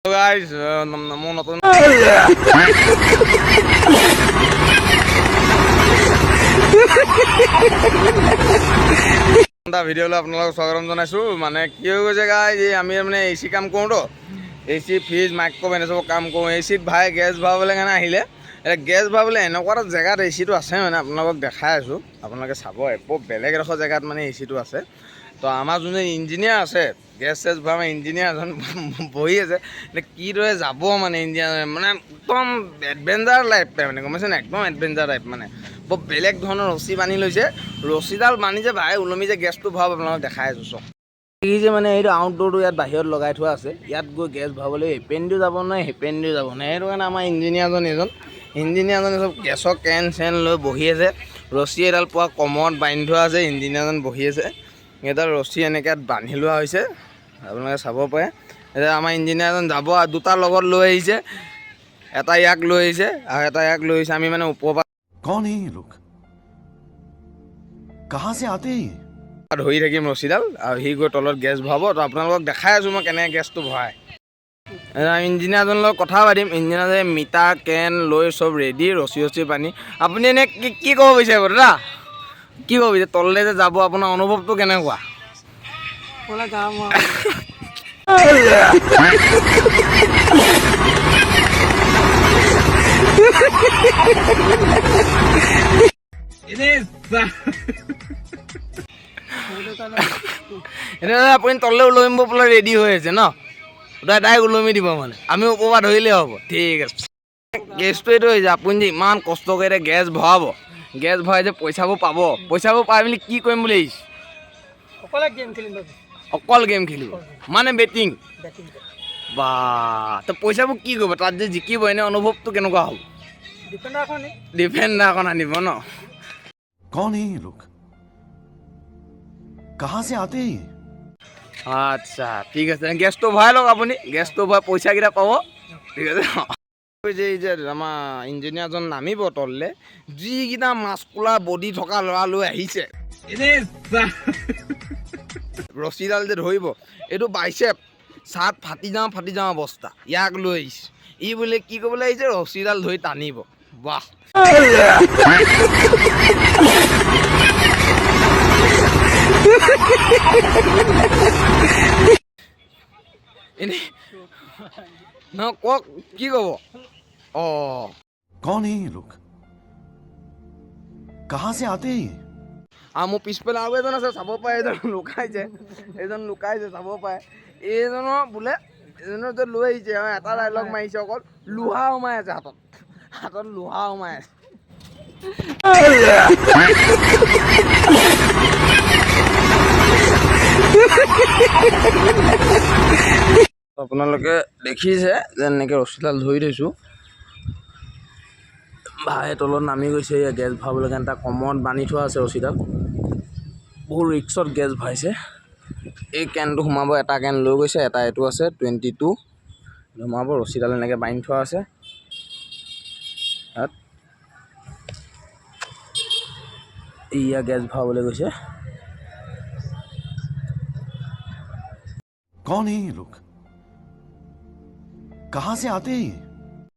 Guys মোৰ নতুন ভিডিঅ'লৈ আপোনালোকক স্বাগতম জনাইছোঁ। মানে কি হৈ গৈছে গাইজ, আমি মানে এ চি কাম কৰোঁতো, এ চি ফ্ৰিজ মাইক্ৰ'ৱেভ এনে চব কাম কৰোঁ। এ চিত ভাই গেছ ভৰাবলৈ কাৰণে আহিলে, এতিয়া গেছ ভৰাবলৈ এনেকুৱা এটা জেগাত এ চিটো আছে, মানে আপোনালোকক দেখাই আছোঁ, আপোনালোকে চাব। একো বেলেগ এডোখৰ জেগাত মানে এ চিটো আছে। তো আমাৰ যোনজন ইঞ্জিনিয়াৰ আছে, গেছ চেছ ভৰা ইঞ্জিনিয়াৰ এজন বহি আছে। এতিয়া কিদৰে যাব মানে ইঞ্জিনিয়াৰ, মানে একদম এডভেঞ্চাৰ লাইফ মানে, গম পাইছে নাই? একদম এডভেঞ্চাৰ টাইপ মানে, বৰ বেলেগ ধৰণৰ ৰছী বান্ধি লৈছে। ৰছীডাল বান্ধি যে ভাই ওলমি যে গেছটো ভৰাব, আপোনালোকক দেখাই আছোঁ চব। এই যে মানে এইটো আউটডোৰটো ইয়াত বাহিৰত লগাই থোৱা আছে, ইয়াত গৈ গেছ ভৰাবলৈ এপেণ্ডিও যাব নোৱাৰে, হেপেণ্ডিও যাব নোৱাৰে। সেইটো কাৰণে আমাৰ ইঞ্জিনিয়াৰজনে চব গেছৰ কেন চেন লৈ বহি আছে। ৰছী এডাল পোৱা কমৰত বান্ধি থোৱা আছে, ইঞ্জিনিয়াৰজন বহি আছে। এডাল ৰছী এনেকৈ বান্ধি লোৱা হৈছে, আপোনালোকে চাব পাৰে। এতিয়া আমাৰ ইঞ্জিনিয়াৰজন যাব, আৰু দুটা লগত লৈ আহিছে, এটা ইয়াক লৈ আহিছে আৰু এটা ইয়াক লৈ আহিছে। আমি মানে ওপৰৰ পৰা कौन है ये लोग कहाँ से आते हैं ধৰি থাকিম ৰছীডাল, আৰু সি গৈ তলত গেছ ভৰাব। তো আপোনালোকক দেখাই আছোঁ মই কেনেকৈ গেছটো ভৰাই। ইঞ্জিনিয়াৰজনৰ লগত কথা পাতিম। ইঞ্জিনিয়াৰে মিটাৰ কেন লৈ চব ৰেডি, ৰছী পানী। আপুনি এনেই কি ক'ব বিচাৰিব দাদা? কি ক'ব বিচাৰে? তললৈ যে যাব, আপোনাৰ অনুভৱটো কেনেকুৱা? এতিয়া আপুনি তললৈ ওলমিব পেলাই ৰেডি হৈ আছে ন? ডাইৰেক্ট ওলমি দিব মানে, আমি ওপৰৰ পৰা ধৰিলেই হ'ব। ঠিক আছে, কেছটো এইটো হৈছে, আপুনি যে ইমান কষ্ট কৰি এতিয়া গেছ ভৰাব, গেছ ভৰাই যে পইচাবোৰ পাব, পইচাবোৰ পাই মেলি কি কৰিম বুলি আহিছে? অকল গেম খেলিব মানে বেটিং? বা, তো পইচাবোৰ কি কৰিব? তাত যে জিকিব, এনে অনুভৱটো কেনেকুৱা হ'ব? ডিফেণ্ডাৰখন আনিব ন? कौन है ये लोग कहाँ से आते हैं আচ্ছা ঠিক আছে, গেছটো ভৰাই লওক আপুনি, গেছটো ভৰাই পইচাকেইটা পাব। ঠিক আছে। এই যে আমাৰ ইঞ্জিনিয়াৰজন নামিব তললৈ, যিকেইটা মাস্কুলাৰ বডি থকা ল'ৰা লৈ আহিছে, ৰছীডাল যে ধৰিব, এইটো বাইচেপ চাৰ্ট ফাটি যাওঁ অৱস্থা, ইয়াক লৈ আহিছে। ই বোলে কি কৰিবলৈ আহিছে? ৰছীডাল ধৰি টানিব। বাহ, এনেই ন কওক, কি ক'ব? অঁ, कौन है ये लोग कहाँ से आते हैं আৰু মোৰ পিছফালে আৰু এজন আছে, চাব পাৰে। এইজন লুকাইছে, চাব পাৰে। এইজনৰ বোলে, এইজনৰ যে লৈ আহিছে, এটা ডাইলগ মাৰিছে, অকল লোহা সোমাই আছে হাতত লোহা সোমাই আছে। আপোনালোকে দেখিছে যে এনেকৈ ৰছীডাল ধৰি থৈছোঁ, ভাই তলত নামি গৈছে। গেছ ভৰাবলৈ কাৰণে এটা কমৰত বান্ধি থোৱা আছে ৰছীডাল। বহুত ৰিক্সত গেছ ভৰাইছে। এই কেনটো সোমাব, এটা কেন লৈ গৈছে, এটা এইটো আছে 22 সোমাব। ৰছীডাল এনেকৈ বান্ধি থোৱা আছে তাত। এয়া গেছ ভৰাবলৈ গৈছে। कौन है ये लोग कहाँ से आते हैं